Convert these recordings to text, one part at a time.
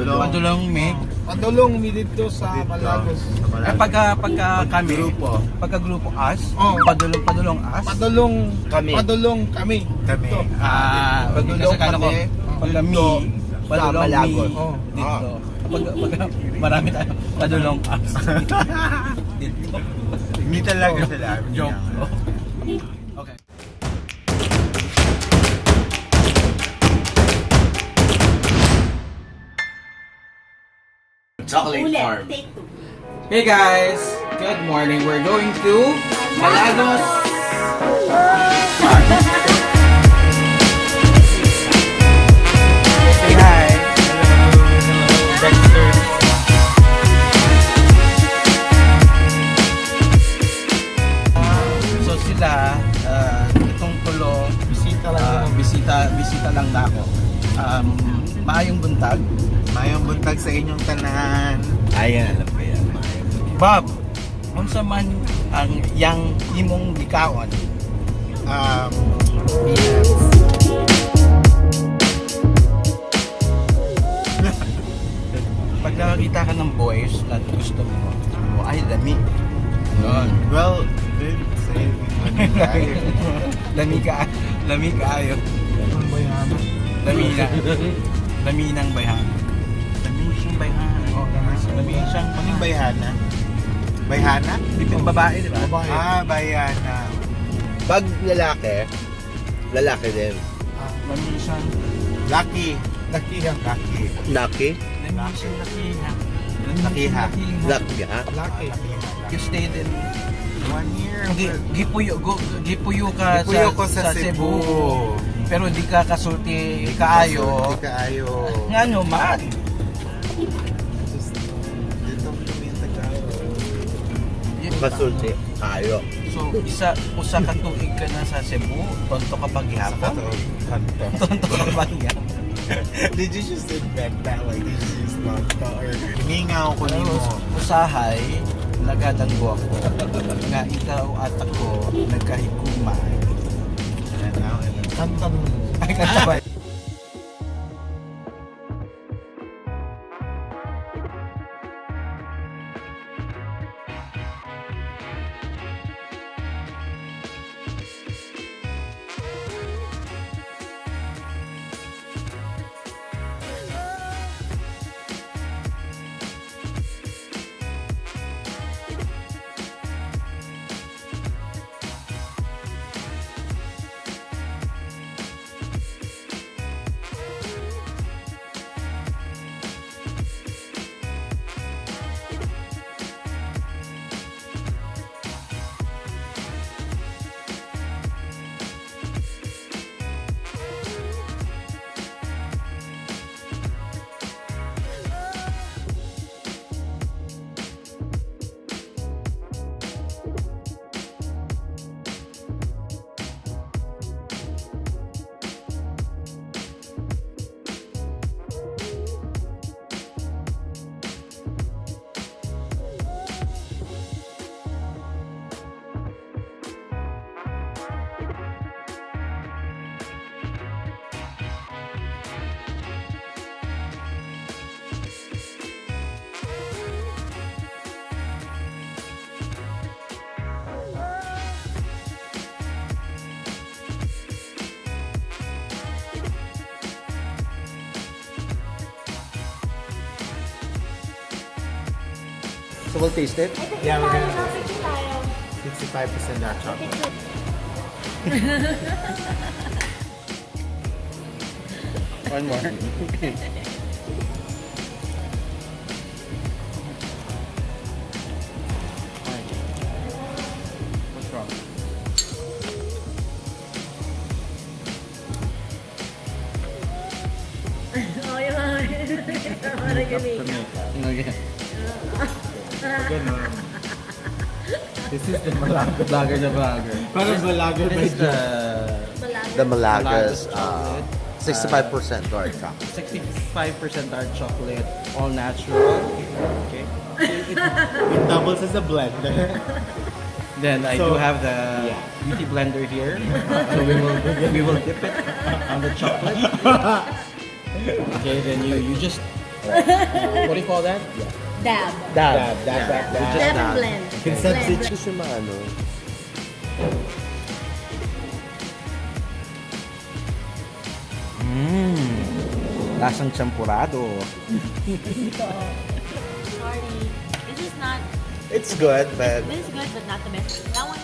Padulong mi. Padulong mi dito sa Malagos. Pagka kami, Grupo as, Oh. padulong as. Padulong kami. Dito. Padulong kami. Pagka mi, padulong mi. Malagos. Oh. Dito. Pagka marami tayo, padulong as. Dito. Hindi talaga sila. Joke. Okay. Chocolate farm. Take two. Hey guys, good morning. We're going to Malagos. Say hi. Dexter. So sila, itong tulo, bisita lang na ako. Maayong buntag. Mayong buntag sa inyong tanan. Ayan, alam ko yan. Bob, unsa man ang yang imong gikaon? Pag nakakita ka ng boys na gusto mo, ay lami. Yun. Well, dude, say Lami ka ayo. Ang bayan. Lami ng bayhan. Lami siyang bayhan. Oh, lami siyang Anong bayhana? Bayhana? Dipin babae, di ba? Babae. Bayhana. Pag lalaki din. Lami siyang Lucky. Lakihan. Lucky. Lucky? lami siyang lakiha. Lakiha. Lucky, ha? Laki. You stayed in 1 year. Gipuyo ka Gipuyo ko sa Cebu. Pero di ka kasulti kaayo. Hindi kaayo. Ngano man? Dito kami sa kaayo. Masulti. Kayo. So usa ka tuig ka na sa Cebu, tonto ka pa gihapon. Kanto. Tonto ka pa gihapon. Did you just invent that? Like, did you just not or hiningaw ko nimo? Usahay nagadanggo ako nga ikaw at ako nagkahiguma. And now, Kantan. Ay kasabay. So we'll taste it? yeah, we're gonna do 65% dark chocolate. One more. What's wrong? Oh, yung mga galing. Okay. Ganun. This is the Malagos. Vlogger na vlogger. Parang Malagos by This is the The Malagos, chocolate. 65% dark chocolate. 65% dark chocolate, all natural. Okay. It doubles as a blender. Then I do have the beauty blender here. So we will dip it on the chocolate. Okay, then you just What do you call that? Dab. Dab. Dab. Just Dab and dab. blend. Consent Blend. gusto mo ano? Lasang champurado. Sorry. This is not. It's good, but This is good, but not the best. That one.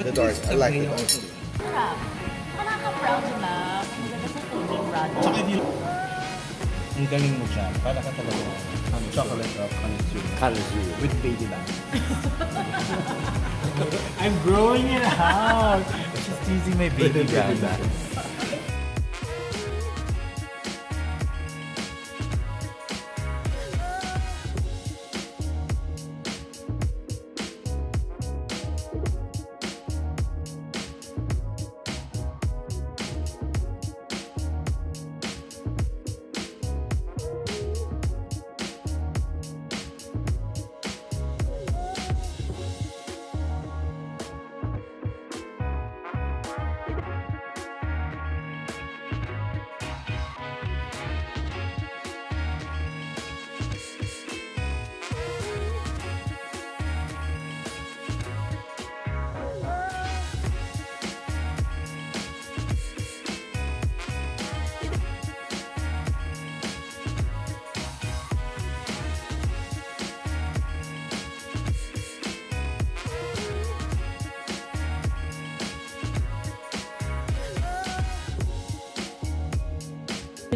the dark. I like the dark. Sarap. Nakaka-proud diba? Maganda sa Philippine product. Tsaka if you... Ang galing mo dyan. Para ka talaga chocolate of connoisseur. Kanzu. With baby back. I'm growing it out. Just teasing my baby back.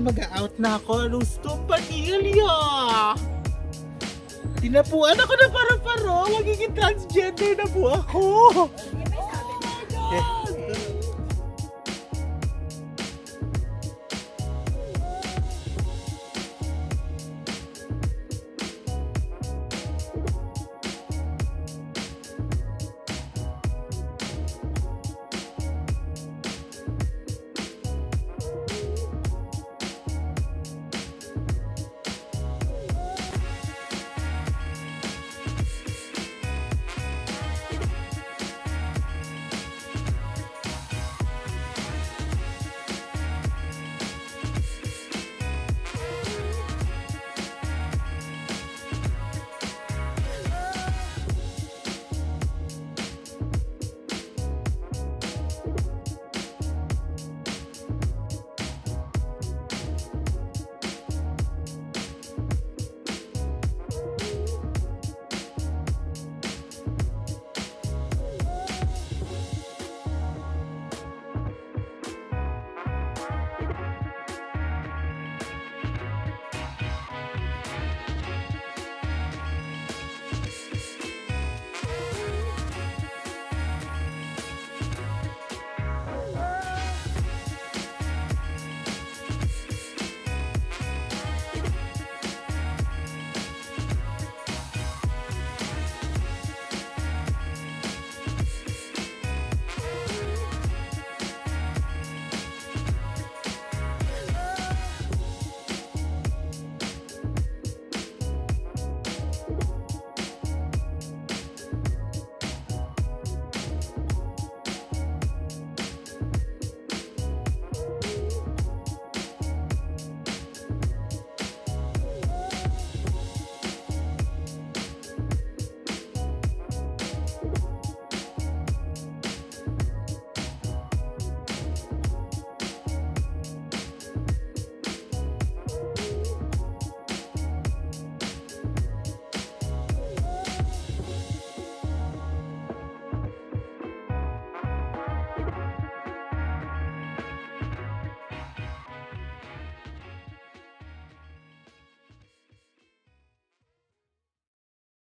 Mag-out na ako. Gusto panilya. Tinapuan ako na para-paro. Magiging transgender na po ako.